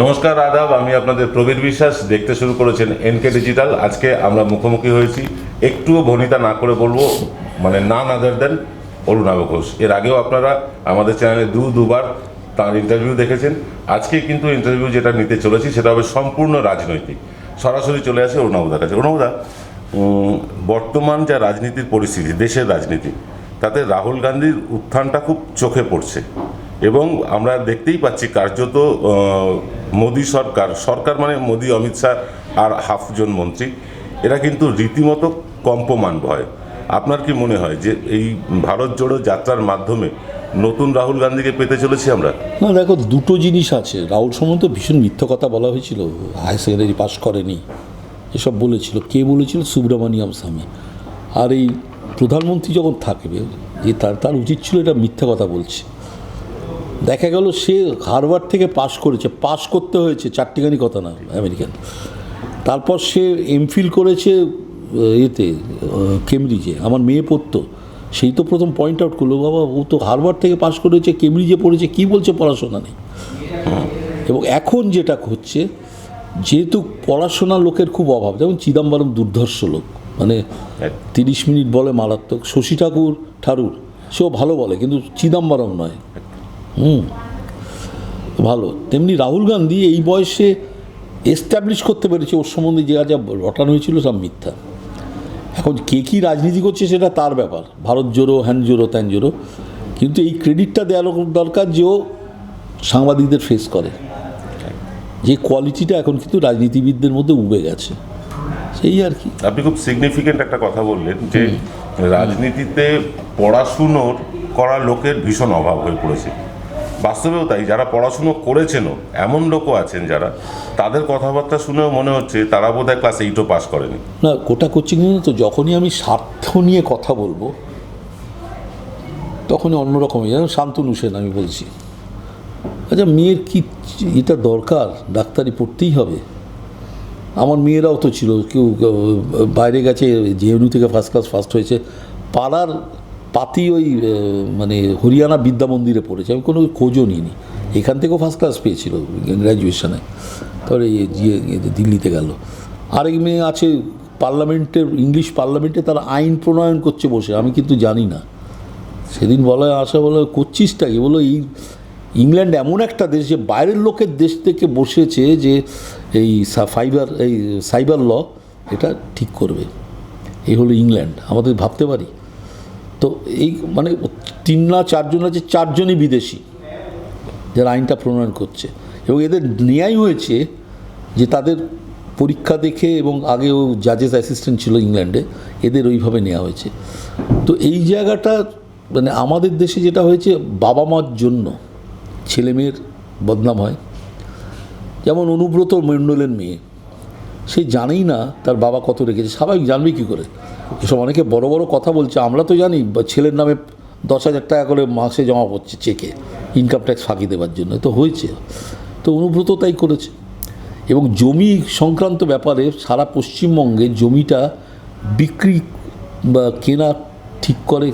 নমস্কার, আদাব। আমি আপনাদের প্রবীর বিশ্বাস। দেখতে শুরু করেছেন এনকে ডিজিটাল। আজকে আমরা মুখোমুখি হয়েছি, একটুও ভনিতা না করে বলবো, মানে নান আদার দেন অরুণাভ ঘোষ। এর আগেও আপনারা আমাদের চ্যানেলে দুবার তার ইন্টারভিউ দেখেছেন। আজকে কিন্তু ইন্টারভিউ যেটা নিতে চলেছি সেটা হবে সম্পূর্ণ রাজনৈতিক। সরাসরি চলে আসে অরুণাভদার কাছে। অরুণাভদা, বর্তমান যা রাজনীতির পরিস্থিতি, দেশের রাজনীতি, তাতে রাহুল গান্ধীর উত্থানটা খুব চোখে পড়ছে এবং আমরা দেখতেই পাচ্ছি কার্যত মোদী সরকার মানে মোদী, অমিত শাহ আর হাফজন মন্ত্রী, এরা কিন্তু রীতিমতো কম্পমান ভয়। আপনার কি মনে হয় যে এই ভারত জোড়ো যাত্রার মাধ্যমে নতুন রাহুল গান্ধীকে পেতে চলেছি আমরা? না, দেখো, দুটো জিনিস আছে। রাহুল সম্বন্ধে ভীষণ মিথ্যা কথা বলা হয়েছিল, হায়ার সেকেন্ডারি পাস করেনি এসব বলেছিল। কে বলেছিল? সুব্রমণিয়াম স্বামী। আর এই প্রধানমন্ত্রী যখন থাকবে, যে তার উচিত ছিল এটা মিথ্যা কথা বলছে। দেখা গেল সে হার্ভার্ড থেকে পাশ করেছে, পাশ করতে হয়েছে, চারটিখানি কথা না, আমেরিকান। তারপর সে এমফিল করেছে এতে কেমব্রিজে, আমার মেয়ে পড়তো, সেই তো প্রথম পয়েন্ট আউট করলো, বাবা ও তো হার্ভার্ড থেকে পাশ করেছে, কেমব্রিজে পড়েছে, কী বলছে পড়াশোনা নেই। এবং এখন যেটা হচ্ছে, যেহেতু পড়াশোনার লোকের খুব অভাব, যেমন চিদম্বরম দুর্ধর্ষ লোক, মানে 30 মিনিট বলে মারাত্মক। শশী ঠাকুর সেও ভালো বলে, কিন্তু চিদম্বরম নয়। ভালো। তেমনি রাহুল গান্ধী এই বয়সে এস্টাবলিশ করতে পেরেছে ওর সম্বন্ধে যা যা রটানো হয়েছিল সব মিথ্যা। এখন কে কী রাজনীতি করছে সেটা তার ব্যাপার, ভারত জোড়ো, হ্যান জোড়ো, ত্যান জোড়ো, কিন্তু এই ক্রেডিটটা দেওয়া দরকার যে ও সাংবাদিকদের ফেস করে, যে কোয়ালিটিটা এখন কিন্তু রাজনীতিবিদদের মধ্যে উবে গেছে, সেই আর কি। আপনি খুব সিগনিফিকেন্ট একটা কথা বললেন যে রাজনীতিতে পড়াশুনোর করা লোকের ভীষণ অভাব হয়ে পড়েছে। বাস্তবেও তাই, যারা পড়াশুনো করেছেনও এমন লোকও আছেন যারা, তাদের কথাবার্তা শুনেও মনে হচ্ছে তারা বোধহয় ক্লাস 8ও পাস করেনি। না, কোটা করছি কিন্তু, তো যখনই আমি স্বার্থ নিয়ে কথা বলবো তখনই অন্যরকমই। যেন শান্তনু সেন আমি বলছি, আচ্ছা মেয়ের কি এটা দরকার, ডাক্তারি পড়তেই হবে? আমার মেয়েরাও তো ছিল, কেউ বাইরে গেছে, জেএনইউ থেকে ফার্স্ট হয়েছে, পাড়ার পাতি ওই মানে হরিয়ানা বিদ্যা মন্দিরে পড়েছে, আমি কোনো খোঁজও নিইনি। এখান থেকেও ফার্স্ট ক্লাস পেয়েছিল গ্র্যাজুয়েশনে, তারপরে দিল্লিতে গেল। আরেক মেয়ে আছে পার্লামেন্টের, ইংলিশ পার্লামেন্টে তারা আইন প্রণয়ন করছে বসে, আমি কিন্তু জানি না। সেদিন বলা বলে করছিসটা কি, বলো এই ইংল্যান্ড এমন একটা দেশ যে বাইরের লোকের দেশ থেকে বসেছে যে এই সাইবার ল এটা ঠিক করবে। এই হলো ইংল্যান্ড, আমাদের ভাবতে পারি তো। এই মানে 3 না 4 জন আছে, 4 জনই বিদেশি যারা আইনটা প্রণয়ন করছে, এবং এদের নেয়াই হয়েছে যে তাদের পরীক্ষা দেখে, এবং আগেও জাজেস অ্যাসিস্ট্যান্ট ছিল ইংল্যান্ডে, এদের ওইভাবে নেওয়া হয়েছে। তো এই জায়গাটা মানে আমাদের দেশে যেটা হয়েছে, বাবা মার জন্য ছেলে মেয়ের বদনাম হয়। যেমন অনুব্রত মণ্ডলের মেয়ে, সে জানেই না তার বাবা কত রেখেছে, স্বাভাবিক জানবে কী করে? এসব অনেকে বড় বড় কথা বলছে, আমরা তো জানি ছেলের নামে 10,000 টাকা করে মাসে জমা করছে চেকে, ইনকাম ট্যাক্স ফাঁকি দেওয়ার জন্য, তো হয়েছে। তো অনুব্রত তাই করেছে। এবং জমি সংক্রান্ত ব্যাপারে সারা পশ্চিমবঙ্গে জমিটা বিক্রি বা কেনা ঠিক করে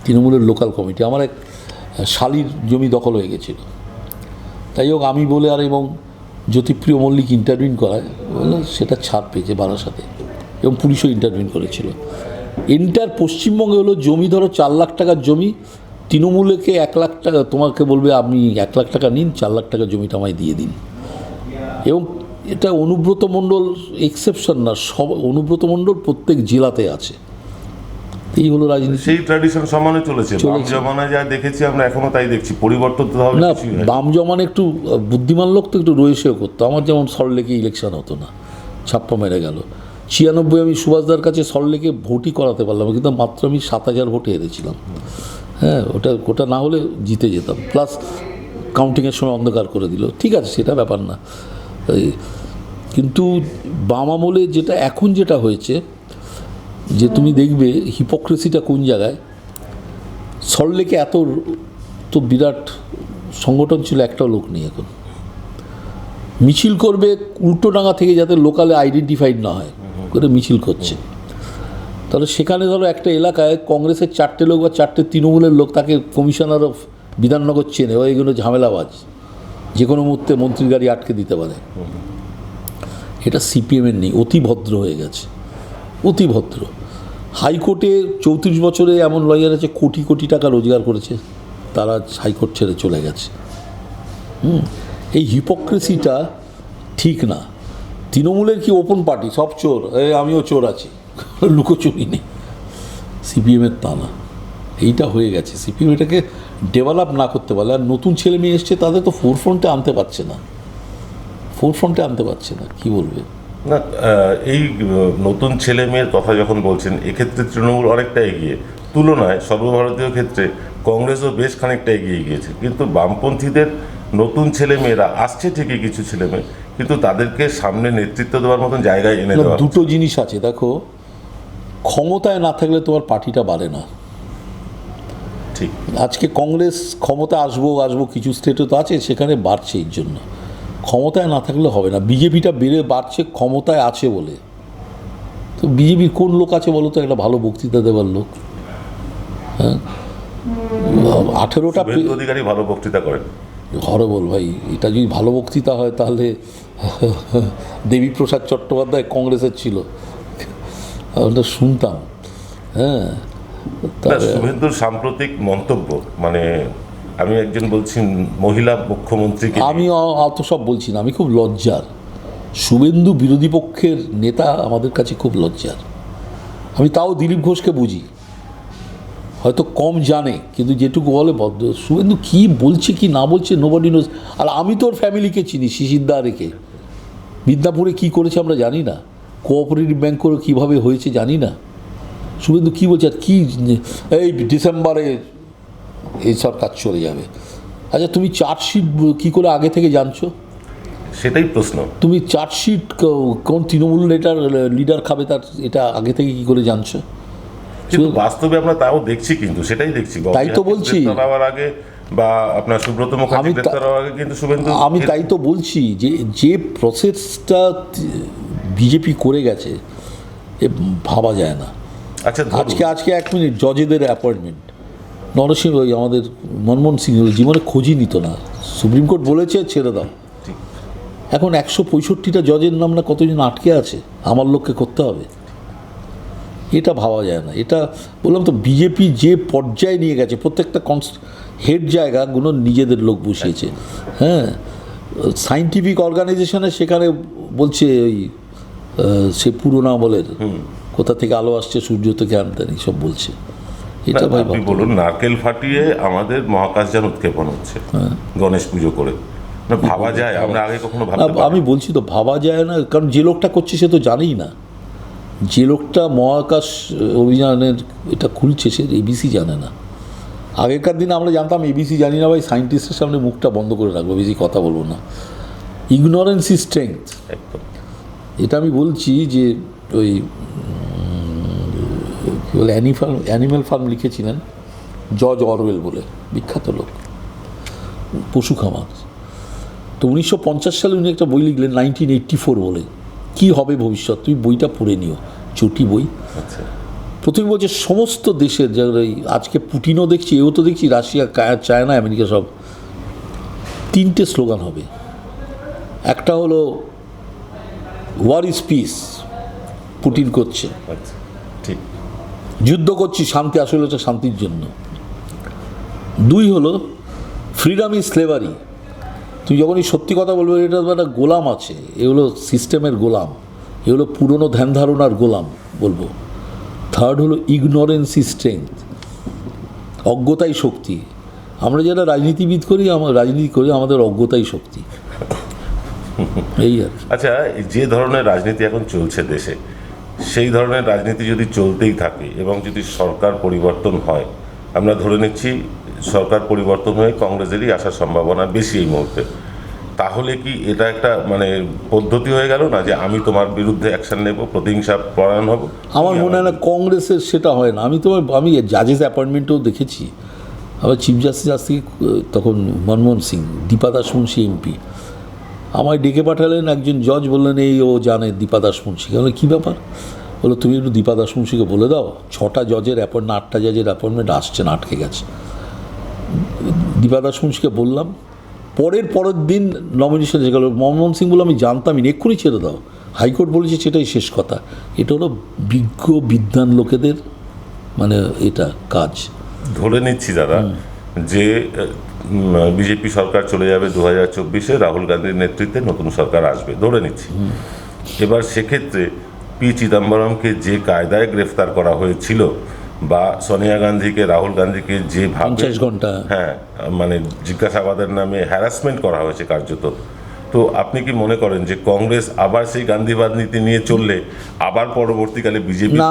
তৃণমূলের লোকাল কমিটি। আমার এক শালির জমি দখল হয়ে গেছিল, তাই হোক আমি বলে, আর এবং জ্যোতিপ্রিয় মল্লিক ইন্টারভিউ করায়, বলে সেটা ছাড় পেয়েছে বারাসাতে, এবং পুলিশও ইন্টারভিউ করেছিল। পশ্চিমবঙ্গে হলো জমি, ধরো 4 লাখ টাকার জমি, তৃণমূলকে 1 লাখ টাকা, তোমাকে বলবে আপনি 1 লাখ টাকা নিন, 4 লাখ টাকা জমিটা আমায় দিয়ে দিন। এবং এটা অনুব্রত মণ্ডল এক্সেপশন না, সব অনুব্রত মণ্ডল প্রত্যেক জেলাতে আছে। এই হলো রাজনীতি, সেই ট্র্যাডিশন সমানে চলেছে। বাম জমানায় যা দেখেছি আমরা এখনো তাই দেখছি, পরিবর্তন তো হবে না। বাম জমানে একটু বুদ্ধিমান লোক তো একটু রয়েছেও করতো। আমার যেমন সল্টলেকে ইলেকশন হতো না, ছাপ্পা মেরে গেল। 96 আমি সুভাষদার কাছে সল্টলেকে ভোটই করাতে পারলাম, কিন্তু মাত্র আমি 7,000 ভোটে হেরেছিলাম। হ্যাঁ, ওটা না হলে জিতে যেতাম। প্লাস কাউন্টিংয়ের সময় অন্ধকার করে দিল, ঠিক আছে, সেটা ব্যাপার না। কিন্তু বাম আমলে যেটা এখন যেটা হয়েছে, যে তুমি দেখবে হিপোক্রেসিটা কোন জায়গায়। সল্টলেকে এত তো বিরাট সংগঠন ছিল, একটাও লোক নেই এখন। মিছিল করবে উল্টোডাঙ্গা থেকে, যাতে লোকালে আইডেন্টিফাইড না হয় করে মিছিল করছে। তাহলে সেখানে ধরো একটা এলাকায় কংগ্রেসের 4টে লোক বা 4টে তৃণমূলের লোক, তাকে কমিশনার অফ বিধাননগর চেনে, এগুলো ঝামেলাবাজ, যে কোনো মুহূর্তে মন্ত্রীর গাড়ি আটকে দিতে পারে। এটা সিপিএমের নেই, অতি ভদ্র হয়ে গেছে, অতি ভদ্র। হাইকোর্টে 34 বছরে এমন লয়ার আছে কোটি কোটি টাকা রোজগার করেছে, তারা হাইকোর্ট ছেড়ে চলে গেছে। এই হিপোক্রেসিটা ঠিক না। তৃণমূলের কি ওপেন পার্টি, সব চোর, আমিও চোর আছি, লুকোচুরি নেই। সিপিএমের তা না, এইটা হয়ে গেছে। সিপিএম এটাকে ডেভেলপ না করতে পারলে, আর নতুন ছেলে মেয়ে এসছে তাদের তো ফোরফ্রন্টে আনতে পারছে না, কি বলবে? না, এই নতুন ছেলে মেয়ের কথা যখন বলছেন, এক্ষেত্রে তৃণমূল অনেকটা এগিয়ে, তুলনায় সর্বভারতীয় ক্ষেত্রে কংগ্রেসও বেশ খানিকটা এগিয়ে গিয়েছে। কিন্তু বামপন্থীদের নতুন ছেলে মেয়েরা আসছে ঠিকই, কিছু ছেলে মেয়ে, কিন্তু তাদেরকে সামনে নেতৃত্ব দেওয়ার মতন জায়গায় এনে দেওয়া। দুটো জিনিস আছে, দেখো, ক্ষমতায় না থাকলে তোমার পার্টিটা বাড়ে না। ঠিক, আজকে কংগ্রেস ক্ষমতা আসবো কিছু স্টেটে তো আছে, সেখানে বাড়ছে, এর জন্য। ক্ষমতায় না থাকলে হবে না। বিজেপিটা বাড়ছে ক্ষমতায় আছে বলে। তো বিজেপির কোন লোক আছে বলো তো একটা ভালো বক্তৃতা দেওয়ার লোক? হ্যাঁ, 18টা অধিকারী ভালো বক্তৃতা করেন, হরবল ভাই। এটা যদি ভালো বক্তৃতা হয় তাহলে দেবীপ্রসাদ চট্টোপাধ্যায় কংগ্রেসের ছিল, আমরা শুনতাম। হ্যাঁ, শুভেন্দুর সাম্প্রতিক মন্তব্য, মানে আমি একজন বলছি মহিলা মুখ্যমন্ত্রীকে, আমি অত সব বলছি না, আমি খুব লজ্জার। শুভেন্দু বিরোধী পক্ষের নেতা আমাদের কাছে খুব লজ্জার। আমি তাও দিলীপ ঘোষকে বুঝি, হয়তো কম জানে, কিন্তু যেটুকু বলে ভদ্র। শুভেন্দু কী বলছে কি না বলছে নোবডি নোজ। আর আমি তোর ফ্যামিলিকে চিনি, শিশিরদা রেখে মিদনাপুরে কী করেছে আমরা জানি না, কোঅপারেটিভ ব্যাংক করে কীভাবে হয়েছে জানি না। শুভেন্দু কী বলছে, আর কী এই ডিসেম্বরে এইসব কাজ চলে যাবে। আচ্ছা, তুমি চার্জশিট কী করে আগে থেকে জানছো? সেটাই প্রশ্ন। তুমি চার্জশিট কোন তৃণমূল লিডার খাবে তার এটা আগে থেকে কী করে জানছো? কিন্তু বাস্তবে আমরা তাও দেখছি, কিন্তু সেটাই দেখছি, তাই তো বলছি, আগে বা আপনার সুব্রত মুখার্জি গ্রেফতার হওয়ার আগে কিন্তু শুভেন্দু, আমি তাই তো বলছি যে প্রসেসটা বিজেপি করে গেছে এ ভাবা যায় না। আচ্ছা, আজকে 1 মিনিট, জজেদের অ্যাপয়েন্টমেন্ট, নরসিংহ ওই আমাদের মনমোহন সিং জীবনে খোঁজই নিত না, সুপ্রিম কোর্ট বলেছে ছেড়ে দাও। এখন 165টা জজের নাম না কতজন আটকে আছে, আমার লোককে করতে হবে, এটা ভাবা যায় না। এটা বললাম তো, বিজেপি যে পর্যায়ে নিয়ে গেছে, প্রত্যেকটা হেড জায়গাগুলো নিজেদের লোক বসিয়েছে। হ্যাঁ, সাইন্টিফিক অর্গানাইজেশনে সেখানে বলছে ওই সে পুরোনো আমলের, কোথা থেকে আলো আসছে সূর্য থেকে আমদানি সব বলছে। এটা ভাই আপনি বলুন, নারকেল ফাটিয়ে আমাদের মহাকাশযান উৎক্ষেপণ হচ্ছে গণেশ পুজো করে, না ভাবা যায়? আমরা আগে কখনো ভাবতে, আমি বলছি তো ভাবা যায় না, কারণ যে লোকটা করছে সে তো জানেই না, যে লোকটা মহাকাশ অভিযানের এটা খুলছে সে এবিসি জানে না। আগেকার দিনে আমরা জানতাম এবিসি জানি না ভাই, সায়েন্টিস্টের সামনে মুখটা বন্ধ করে রাখবো, বেশি কথা বলবো না। ইগনোরেন্স ইজ স্ট্রেংথ, এটা আমি বলছি। যে ওই কী বলে অ্যানিম্যাল ফার্ম লিখেছিলেন জর্জ অরওয়েল বলে, বিখ্যাত লোক, পশু খামার। তো 1950 সালে উনি একটা বই লিখলেন 1984 বলে, কি হবে ভবিষ্যৎ, তুমি বইটা পড়ে নিও, চটি বই। প্রথমে বলছে সমস্ত দেশের, যারা আজকে পুটিনও দেখছি, এও তো দেখছি, রাশিয়া, চায়না, আমেরিকা, সব 3টে স্লোগান হবে। একটা হলো ওয়ার ইজ পিস, পুটিন করছে, ঠিক, যুদ্ধ করছি শান্তি, আসলে হচ্ছে শান্তির জন্য। 2 হলো ফ্রিডম ইজ স্লেভারি, তুই যখনই সত্যি কথা বলবে এটা একটা গোলাম আছে, এগুলো সিস্টেমের গোলাম, এগুলো পুরনো ধ্যান ধারণার গোলাম বলবো। 3rd হলো ইগনোরেন্স ইজ স্ট্রেংথ, অজ্ঞতাই শক্তি। আমরা যারা রাজনীতি করি আমাদের অজ্ঞতাই শক্তি, এই আর কি। আচ্ছা, যে ধরনের রাজনীতি এখন চলছে দেশে, সেই ধরনের রাজনীতি যদি চলতেই থাকে এবং যদি সরকার পরিবর্তন হয়, আমরা ধরে নিচ্ছি সরকার পরিবর্তন হয়ে কংগ্রেসেরই আসার সম্ভাবনা বেশি এই মুহূর্তে, তাহলে কি এটা একটা মানে পদ্ধতি হয়ে গেল না, যে আমি তোমার বিরুদ্ধে অ্যাকশন নেব, প্রতিহিংসা পরায়ণ হব? আমার মনে হয় না কংগ্রেসের সেটা হয় না। আমি জাজেস অ্যাপয়েন্টমেন্টও দেখেছি, আবার চিফ জাস্টিস আসছে তখন মনমোহন সিং, দীপা দাস মুন্সি এমপি, আমায় ডেকে পাঠালেন একজন জজ, বললেন এই ও জানে দীপা দাস মুন্সিকে। বলে কী ব্যাপার? বলো তুমি একটু দীপা দাস মুন্সিকে বলে দাও 6টা জজের অ্যাপয়েন্টমেন্ট, 8টা জজের অ্যাপয়েন্টমেন্ট আসছে না, আটকে গেছে। দীপা দাস মুন্সিকে বললাম, পরের দিন নমিনেশন এসে গেল। মনমোহন সিং বলে আমি জানতামই না, এক্ষুনি ছেড়ে দাও। হাইকোর্ট বলেছে সেটাই শেষ কথা। এটা হলো বিজ্ঞ বিদ্বান লোকেদের মানে এটা কাজ। ধরে নিচ্ছি দাদা যে বিজেপি সরকার চলে যাবে 2024-এ, রাহুল গান্ধীর নেতৃত্বে নতুন সরকার আসবে, ধরে নিচ্ছি। এবার সেক্ষেত্রে পি চিদম্বরমকে যে কায়দায় গ্রেফতার করা হয়েছিল, বা সোনিয়া গান্ধীকে, রাহুল গান্ধীকে যেভাবে 50 ঘন্টা হ্যাঁ মানে জিজ্ঞাসাবাদের নামে হ্যারাসমেন্ট করা হয়েছে কার্যত, তো আপনি কি মনে করেন যে কংগ্রেস আবার সেই গান্ধীবাদ নীতি নিয়ে চললে আবার পরবর্তীকালে বিজেপি? না,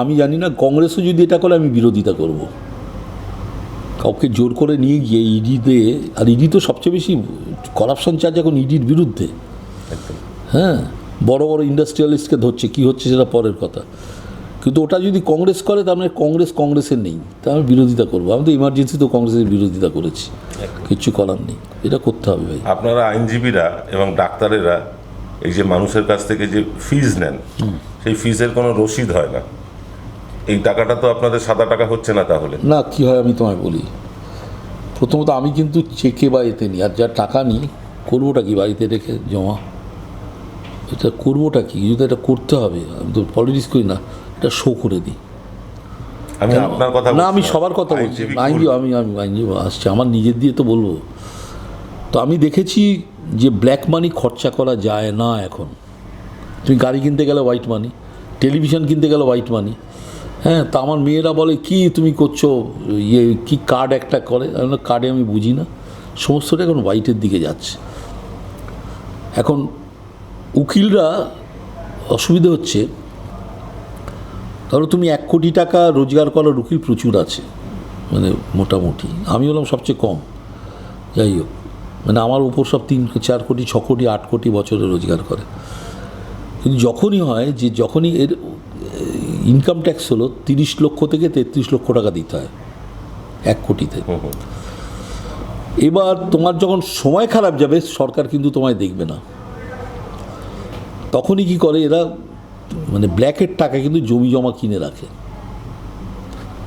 আমি জানি না কংগ্রেসও যদি এটা করে আমি বিরোধিতা করব। কাউকে জোর করে নিয়ে গিয়ে ইডিতে, আর ইডি তো সবচেয়ে বেশি করাপশন চার্জ এখন ইডির বিরুদ্ধে। হ্যাঁ, বড় বড় ইন্ডাস্ট্রিয়ালিস্টকে ধরছে, কি হচ্ছে সেটা পরের কথা। কিন্তু ওটা যদি কংগ্রেস করে তার মানে কংগ্রেসের নেই, তা আমি বিরোধিতা করবো। আমি তো ইমার্জেন্সি তো কংগ্রেসের বিরোধিতা করেছি, কিচ্ছু করার নেই, এটা করতে হবে ভাই। আপনারা আইনজীবীরা এবং ডাক্তারেরা এই যে মানুষের কাছ থেকে যে ফিজ নেন, সেই ফিজের কোনো রসিদ হয় না। এই টাকাটা তো আপনাদের সাদা টাকা হচ্ছে না তাহলে? না, কি হয় আমি তোমায় বলি। প্রথমত আমি কিন্তু চেকে বা এতে নিই, আর যা টাকা নিই করবোটা কি বাড়িতে রেখে জমা? এটা করবোটা কি? যদি এটা করতে হবে, আমি তো পলিটিক্স করি না, এটা শো করে দিই। আমি আপনার কথা না, আমি সবার কথা বলছি। আমি আইনজীবী আসছে, আমার নিজের দিয়ে তো বলবো। তো আমি দেখেছি যে ব্ল্যাক মানি খরচা করা যায় না এখন। তুমি গাড়ি কিনতে গেলে হোয়াইট মানি, টেলিভিশন কিনতে গেলে হোয়াইট মানি। হ্যাঁ, তা আমার মেয়েরা বলে কি তুমি করছো, ইয়ে কি কার্ড একটা করে, কার্ডে আমি বুঝি না, সমস্তটা এখন হোয়াইটের দিকে যাচ্ছে। এখন উকিলরা অসুবিধা হচ্ছে, ধরো তুমি 1 কোটি টাকা রোজগার করার উকিল প্রচুর আছে, মানে মোটামুটি আমি হলাম সবচেয়ে কম। যাই হোক, মানে আমার উপর সব 3-4 কোটি 6 কোটি 8 কোটি বছরে রোজগার করে। কিন্তু যখনই হয় যে যখনই এর ইনকাম ট্যাক্স হলো 30 লক্ষ থেকে 33 লক্ষ টাকা দিতে হয় 1 কোটিতে। এবার তোমার যখন সময় খারাপ যাবে সরকার কিন্তু তোমায় দেখবে না, তখনই কি করে এরা, মানে ব্ল্যাকের টাকা কিন্তু জমি জমা কিনে রাখে।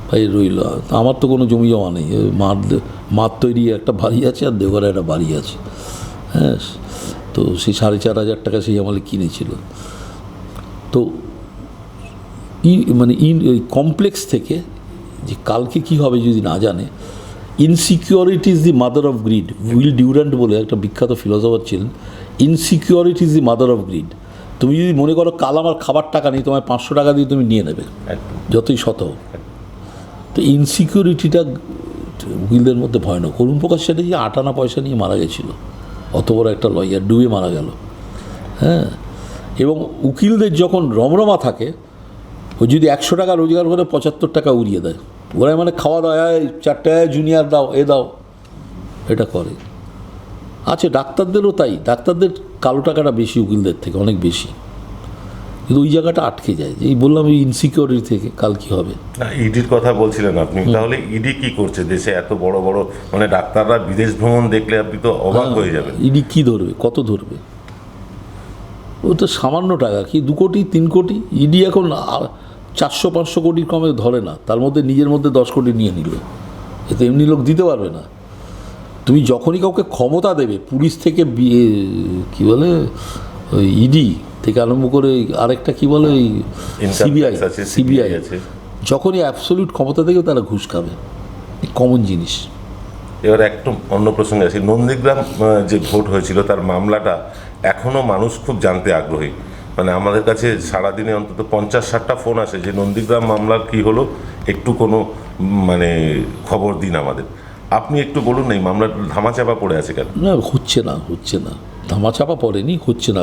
ভাই রইল, আমার তো কোনো জমি জমা নেই, মার তৈরি একটা বাড়ি আছে আর দেওঘরে একটা বাড়ি আছে। হ্যাঁ, তো সেই 4,500 টাকা সেই আমলে কিনেছিল। তো মানে কমপ্লেক্স থেকে যে কালকে কি হবে যদি না জানে, insecurity is the mother of greed. Will Durant বলে একটা বিখ্যাত ফিলোসফার ছিলেন, insecurity is the mother of greed. তুমি যদি মনে করো কাল আমার খাবার টাকা নেই, তোমায় 500 টাকা দিয়ে তুমি নিয়ে নেবে, যতই শত হোক। তো ইনসিকিউরিটিটা উকিলদের মধ্যে ভয়ানক। অরুণ প্রকাশ চ্যাটার্জি 8 আনা পয়সা নিয়ে মারা গেছিল, অত বড় একটা লয়ার ডুবে মারা গেল। হ্যাঁ, এবং উকিলদের যখন রমরমা থাকে, ও যদি 100 টাকা রোজগার করে 75 টাকা উড়িয়ে দেয়। ওরা মানে খাওয়া দাওয়া 4 টাকায় জুনিয়র দাও, এ দাও, এটা করে। আছে ডাক্তারদেরও তাই, ডাক্তারদের কালো টাকাটা বেশি উকিলদের থেকে, অনেক বেশি। কিন্তু ওই জায়গাটা আটকে যায়, এই বললাম এই ইনসিকিউরিটি থেকে কাল কী হবে। না, ইডির কথা বলছিলেন আপনি, তাহলে ইডি কি করছে দেশে? এত বড় বড় মানে ডাক্তাররা বিদেশ ভ্রমণ দেখলে আপনি তো অবাক হয়ে যাবেন। ইডি কী ধরবে, কত ধরবে? ও তো সামান্য টাকা, কি 2 কোটি 3 কোটি। ইডি এখন 400-500 কোটির কমে ধরে না, তার মধ্যে নিজের মধ্যে 10 কোটি নিয়ে নিল। এতে এমনি লোক দিতে পারবে না। তুমি যখনই কাউকে ক্ষমতা দেবে, পুলিশ থেকে কী বলে ওই ইডি থেকে আরম্ভ করে আরেকটা কী বলে ওই সিবিআই আছে, যখনই অ্যাবসলিউট ক্ষমতা দেবে তারা ঘুষ খাবে, কমন জিনিস। এবার একটু অন্য প্রসঙ্গে আসি। নন্দীগ্রাম যে ভোট হয়েছিল তার মামলাটা এখনও মানুষ খুব জানতে আগ্রহী। মানে আমাদের কাছে সারাদিনে অন্তত 50-60টা ফোন আসে যে নন্দীগ্রাম মামলার কী হলো, একটু কোনো মানে খবর দিন আমাদের। আপনি একটু বলুন না, এই মামলার ধামাচাপা পড়ে আছে কেন? না, হচ্ছে না, ধামাচাপা পড়েনি, হচ্ছে না।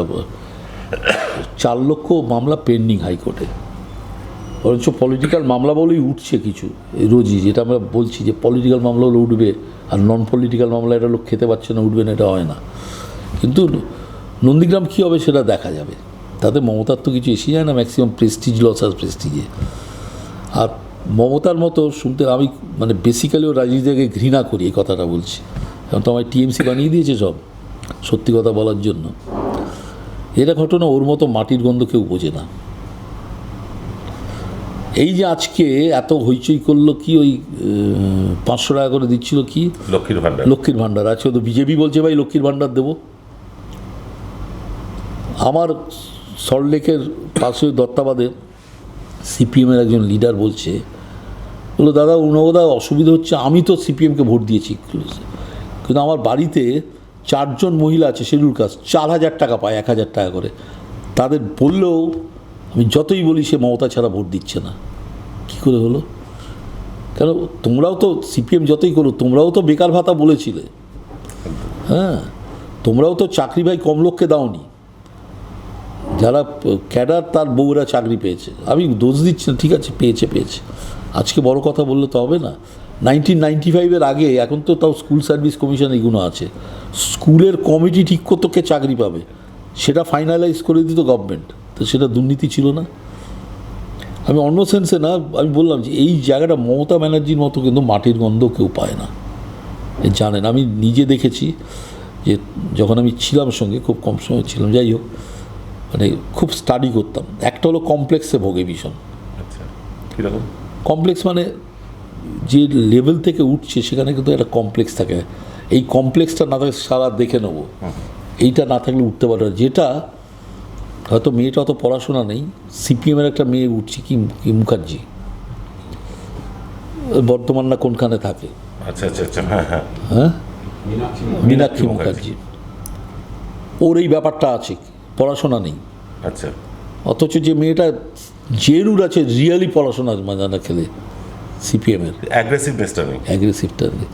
4 লক্ষ মামলা পেন্ডিং হাইকোর্টে, বরঞ্চ পলিটিক্যাল মামলা বলেই উঠছে কিছু রোজই। যেটা আমরা বলছি যে পলিটিক্যাল মামলা হলে উঠবে, আর নন পলিটিক্যাল মামলা এটা লোক খেতে পারছে না, উঠবে না, এটা হয় না। কিন্তু নন্দীগ্রাম কী হবে সেটা দেখা যাবে। তাতে মমতার তো কিছু এসে যায় না, ম্যাক্সিমাম প্রেস্টিজ লস আর প্রেস্টিজে। আর মমতার মতো শুনতে আমি মানে বেসিক্যালিও রাজনীতিকে ঘৃণা করি, এই কথাটা বলছি। এখন তো আমায় টিএমসি বানিয়ে দিয়েছে সব, সত্যি কথা বলার জন্য। এরা ঘটনা, ওর মতো মাটির গন্ধ কেউ বোঝে না। এই যে আজকে এত হইচই করলো কি ওই 500 টাকা করে দিচ্ছিল কি লক্ষ্মীর ভাণ্ডার, আজকে তো বিজেপি বলছে ভাই লক্ষ্মীর ভাণ্ডার দেবো। আমার সল্টলেকের পাশে দত্তাবাদে সিপিএমের একজন লিডার বলছে, বললো দাদা উনবোধা অসুবিধা হচ্ছে, আমি তো সিপিএমকে ভোট দিয়েছি কিন্তু আমার বাড়িতে 4 জন মহিলা আছে শিডিউল কাস্ট, 4000 টাকা পায়, 1000 টাকা করে। তাদের বললেও আমি যতই বলি সে মমতা ছাড়া ভোট দিচ্ছে না। কী করে হলো? কেন তোমরাও তো সিপিএম যতই করো তোমরাও তো বেকার ভাতা বলেছিলে, হ্যাঁ, তোমরাও তো চাকরি ভাই কম লোককে দাওনি, যারা ক্যাডার তার বউরা চাকরি পেয়েছে। আমি দোষ দিচ্ছি না, ঠিক আছে, পেয়েছে। আজকে বড় কথা বললে তো হবে না। 1995-এর আগে, এখন তো তাও স্কুল সার্ভিস কমিশন এগুলো আছে, স্কুলের কমিটি ঠিক করতো কে চাকরি পাবে, সেটা ফাইনালাইজ করে দিত গভর্নমেন্ট। তো সেটা দুর্নীতি ছিল না? আমি অন্য সেন্সে না, আমি বললাম যে এই জায়গাটা মমতা ব্যানার্জির মতো কিন্তু মাটির গন্ধ কেউ পায় না, জানেন। আমি নিজে দেখেছি যে যখন আমি ছিলাম সঙ্গে, খুব কম সময় ছিলাম, যাই হোক, মানে খুব স্টাডি করতাম। একটা হলো কমপ্লেক্সে ভোগে ভীষণ। আচ্ছা, কীরকম কমপ্লেক্স? মানে যে লেভেল থেকে উঠছে সেখানে কিন্তু একটা কমপ্লেক্স থাকে। এই কমপ্লেক্সটা না থাকলে সারা দেখে নেবো, এইটা না থাকলে উঠতে পারে না। যেটা হয়তো মেয়েটা অত পড়াশোনা নেই, সিপিএমের একটা মেয়ে উঠছে কি মুখার্জি, বর্ধমান না কোনখানে থাকে, আচ্ছা, হ্যাঁ, মীনাক্ষী মুখার্জি, ওর এই ব্যাপারটা আছে, পড়াশোনা নেই। আচ্ছা, অথচ যে মেয়েটা জেনুর আছে, রিয়েলি পড়াশোনার মাজানা খেলে, সিপিএমের অ্যাগ্রেসিভটা নেই।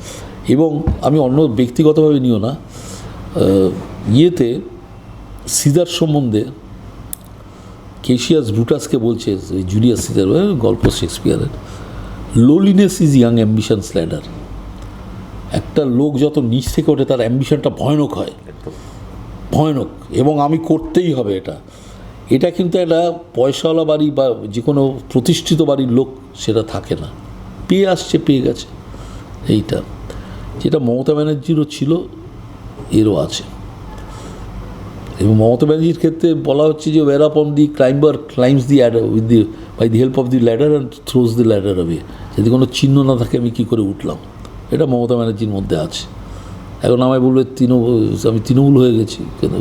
এবং আমি অন্য ব্যক্তিগতভাবে নিও না, ইয়েতে সিজার সম্বন্ধে কেশিয়াস ব্রুটাসকে বলছে, ওই জুলিয়াস সিজার গল্প শেক্সপিয়ারের, লোলিনেস ইজ ইয়াং অ্যাম্বিশনস ল্যাডার। একটা লোক যত নিচ থেকে ওঠে তার অ্যাম্বিশনটা ভয়ানক হয়, ভয়ানক, এবং আমি করতেই হবে এটা কিন্তু একটা পয়সাওয়ালা বাড়ি বা যে কোনো প্রতিষ্ঠিত বাড়ির লোক সেটা থাকে না, পেয়ে আসছে, পেয়ে গেছে। এইটা যেটা মমতা ব্যানার্জিরও ছিল, এরও আছে। এবং মমতা ব্যানার্জির ক্ষেত্রে বলা হচ্ছে যে whereupon the climber climbs the ladder with the by the help of the ladder and throws the ladder away. যদি কোনো চিহ্ন না থাকে আমি কী করে উঠলাম, এটা মমতা ব্যানার্জির মধ্যে আছে। এখন আমায় বলবে আমি তৃণমূল হয়ে গেছি কেন?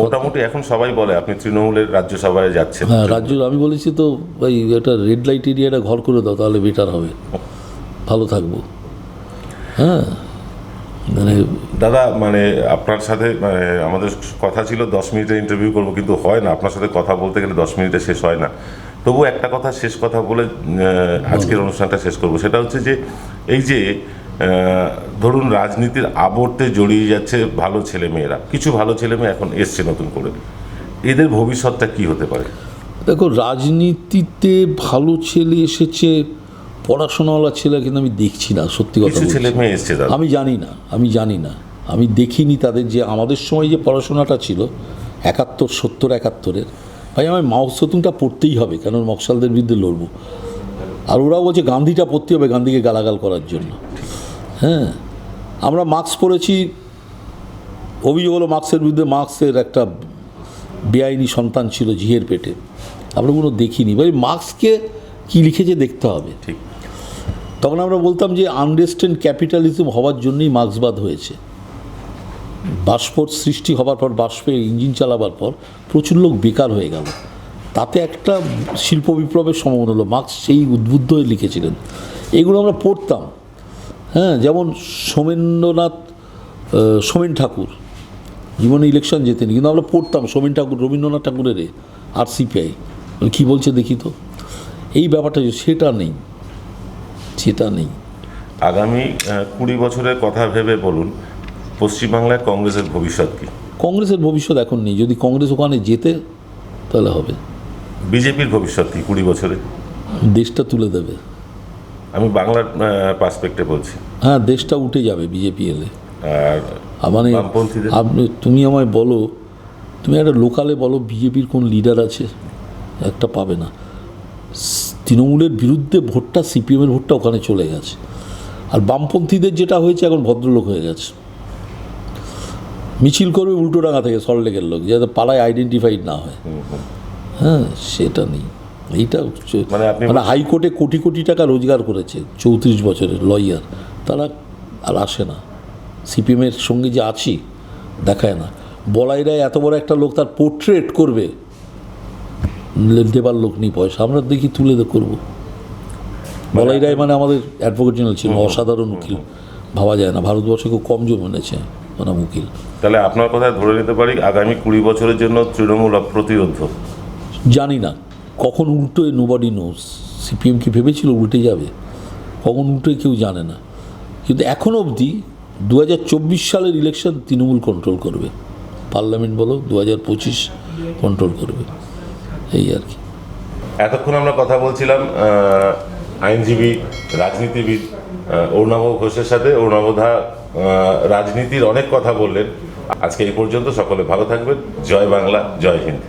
মোটামুটি এখন সবাই বলে আপনি তৃণমূলের রাজ্যসভায় যাচ্ছেন। হ্যাঁ, আমি বলেছি তো ভাই এটা রেড লাইট এরিয়াটা ঘর করে দাও, তাহলে বেটার হবে, ভালো থাকবো। হ্যাঁ, মানে দাদা, মানে আপনার সাথে আমাদের কথা ছিল 10 মিনিটের ইন্টারভিউ করবো, কিন্তু হয় না, আপনার সাথে কথা বলতে গেলে 10 মিনিটে শেষ হয় না। তবু একটা কথা, শেষ কথা বলে আজকের অনুষ্ঠানটা শেষ করবো। সেটা হচ্ছে যে এই যে ধরুন রাজনীতির আবর্তে জড়িয়ে যাচ্ছে ভালো ছেলেমেয়েরা, কিছু ভালো ছেলেমেয়ে এখন এসছে নতুন করে, এদের ভবিষ্যৎটা কি হতে পারে? দেখো, রাজনীতিতে ভালো ছেলে এসেছে, পড়াশোনাওয়ালা ছেলে কিন্তু আমি দেখছি না, সত্যি কথা। কিছু ছেলে মেয়ে এসছে, আমি জানি না, আমি দেখিনি তাদের। যে আমাদের সময় যে পড়াশোনাটা ছিল 71, 70, 71-এর, ভাই আমার মাও সেতুংটা পড়তেই হবে, কেন মকসালদের বিরুদ্ধে লড়বো। আর ওরা বলছে গান্ধীটা পড়তে হবে, গান্ধীকে গালাগাল করার জন্য। হ্যাঁ, আমরা মার্কস পড়েছি, অভিযোগ হলো মার্কসের বিরুদ্ধে, মার্কসের একটা বেআইনি সন্তান ছিল ঝিয়ের পেটে, আমরা কোনো দেখিনি। ভাই মার্কসকে কী লিখেছে দেখতে হবে। ঠিক, তখন আমরা বলতাম যে আনরেস্টেন্ড ক্যাপিটালিজম হওয়ার জন্যই মার্ক্সবাদ হয়েছে। বাষ্পর সৃষ্টি হবার পর, বাষ্পে ইঞ্জিন চালাবার পর প্রচুর লোক বেকার হয়ে গেল, তাতে একটা শিল্প বিপ্লবের সম্ভাবনা হলো। মার্ক্স সেই উদ্বুদ্ধ হয়ে লিখেছিলেন, এগুলো আমরা পড়তাম। হ্যাঁ, যেমন সোমেন ঠাকুর জীবনে ইলেকশন জেতেনি, কিন্তু আমরা পড়তাম সোমেন ঠাকুর, রবীন্দ্রনাথ ঠাকুরের আর সিপিআই কী বলছে দেখি তো। এই ব্যাপারটা সেটা নেই। আগামী 20 বছরের কথা ভেবে বলুন, পশ্চিমবাংলায় কংগ্রেসের ভবিষ্যৎ কি? কংগ্রেসের ভবিষ্যৎ এখন নেই, যদি কংগ্রেস ওখানে যেতে তাহলে হবে। বিজেপির ভবিষ্যৎ কি 20 বছরে? দেশটা তুলে দেবে। আমি বাংলার পার্সপেক্টে বলছি। হ্যাঁ, দেশটা উঠে যাবে বিজেপি এলে। আর মানে তুমি আমায় বলো, তুমি একটা লোকালে বলো বিজেপির কোন লিডার আছে, একটা পাবে না। তৃণমূলের বিরুদ্ধে ভোটটা, সিপিএমের ভোটটা ওখানে চলে গেছে। আর বামপন্থীদের যেটা হয়েছে, এখন ভদ্রলোক হয়ে গেছে, মিছিল করবে উল্টোডাঙ্গা থেকে, সল্টলেকের লোক, যাতে পাড়ায় আইডেন্টিফাইড না হয়। হ্যাঁ, সেটা নেই। এইটা হচ্ছে মানে আপনি মানে হাইকোর্টে কোটি কোটি টাকা রোজগার করেছে 34 বছরের লয়ার, তারা আর আসে না। সিপিএমের সঙ্গে যে আছি দেখায় না। বলাই রায় এত বড় একটা লোক, তার পোর্ট্রেট করবে, দেবার লোক নেই, পয়সা আমরা দেখি তুলে করবো। বলাই রায় মানে আমাদের অ্যাডভোকেট জেনারেল ছিল, অসাধারণ উকিল, ভাবা যায় না। ভারতবর্ষে খুব কম জমি এনেছে ওনার উকিল। তাহলে আপনার কথায় ধরে নিতে পারি আগামী 20 বছরের জন্য তৃণমূল অপ্রতিরোধ্য। জানি না কখন উল্টোয়, নোবডি নোস। সিপিএম কি ভেবেছিল উল্টে যাবে? কখন উল্টোয় কেউ জানে না। কিন্তু এখনও অবধি 2024 সালের ইলেকশন তৃণমূল কন্ট্রোল করবে, পার্লামেন্ট বলো 2025 কন্ট্রোল করবে, এই আর কি। এতক্ষণ আমরা কথা বলছিলাম আইনজীবী, রাজনীতিবিদ অরুণাভ ঘোষের সাথে। অরুণাভদা রাজনীতির অনেক কথা বললেন। আজকে এই পর্যন্ত। সকলে ভালো থাকবেন। জয় বাংলা, জয় হিন্দ।